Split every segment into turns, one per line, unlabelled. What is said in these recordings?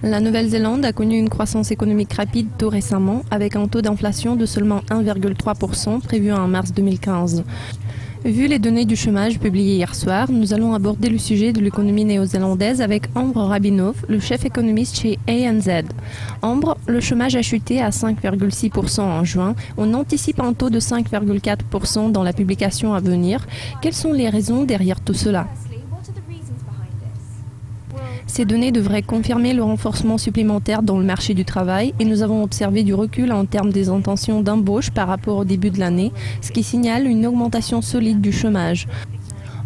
La Nouvelle-Zélande a connu une croissance économique rapide tout récemment, avec un taux d'inflation de seulement 1,3% prévu en mars 2015. Vu les données du chômage publiées hier soir, nous allons aborder le sujet de l'économie néo-zélandaise avec Ambre Rabinov, le chef économiste chez ANZ. Ambre, le chômage a chuté à 5,6% en juin. On anticipe un taux de 5,4% dans la publication à venir. Quelles sont les raisons derrière tout cela ? Ces données devraient confirmer le renforcement supplémentaire dans le marché du travail et nous avons observé du recul en termes des intentions d'embauche par rapport au début de l'année, ce qui signale une augmentation solide du chômage.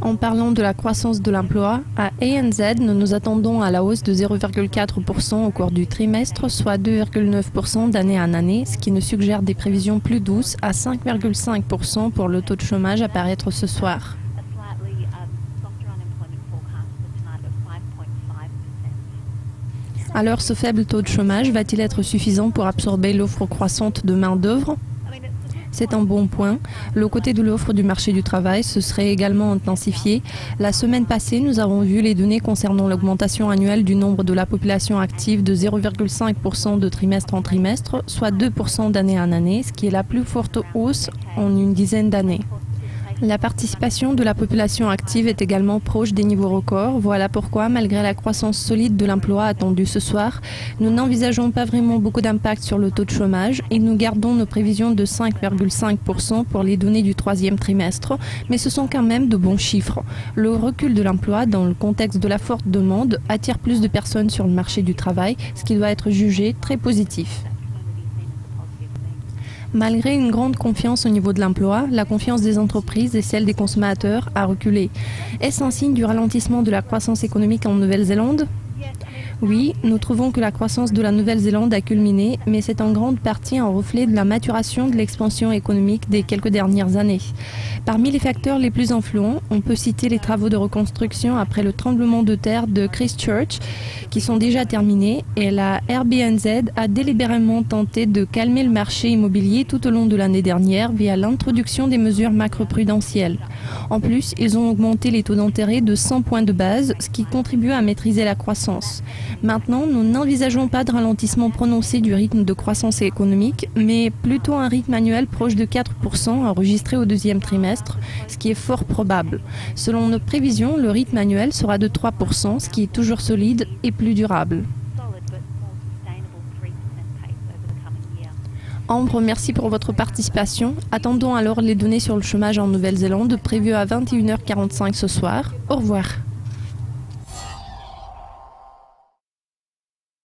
En parlant de la croissance de l'emploi, à ANZ, nous nous attendons à la hausse de 0,4% au cours du trimestre, soit 2,9% d'année en année, ce qui nous suggère des prévisions plus douces à 5,5% pour le taux de chômage à paraître ce soir. Alors, ce faible taux de chômage va-t-il être suffisant pour absorber l'offre croissante de main-d'œuvre ? C'est un bon point. Le côté de l'offre du marché du travail se serait également intensifié. La semaine passée, nous avons vu les données concernant l'augmentation annuelle du nombre de la population active de 0,5% de trimestre en trimestre, soit 2% d'année en année, ce qui est la plus forte hausse en une dizaine d'années. La participation de la population active est également proche des niveaux records. Voilà pourquoi, malgré la croissance solide de l'emploi attendue ce soir, nous n'envisageons pas vraiment beaucoup d'impact sur le taux de chômage et nous gardons nos prévisions de 5,5% pour les données du troisième trimestre, mais ce sont quand même de bons chiffres. Le recul de l'emploi dans le contexte de la forte demande attire plus de personnes sur le marché du travail, ce qui doit être jugé très positif. Malgré une grande confiance au niveau de l'emploi, la confiance des entreprises et celle des consommateurs a reculé. Est-ce un signe du ralentissement de la croissance économique en Nouvelle-Zélande ? Oui, nous trouvons que la croissance de la Nouvelle-Zélande a culminé, mais c'est en grande partie un reflet de la maturation de l'expansion économique des quelques dernières années. Parmi les facteurs les plus influents, on peut citer les travaux de reconstruction après le tremblement de terre de Christchurch, qui sont déjà terminés, et la RBNZ a délibérément tenté de calmer le marché immobilier tout au long de l'année dernière via l'introduction des mesures macroprudentielles. En plus, ils ont augmenté les taux d'intérêt de 100 points de base, ce qui contribue à maîtriser la croissance. Maintenant, nous n'envisageons pas de ralentissement prononcé du rythme de croissance économique, mais plutôt un rythme annuel proche de 4% enregistré au deuxième trimestre, ce qui est fort probable. Selon nos prévisions, le rythme annuel sera de 3%, ce qui est toujours solide et plus durable. Ambre, merci pour votre participation. Attendons alors les données sur le chômage en Nouvelle-Zélande prévues à 21h45 ce soir. Au revoir.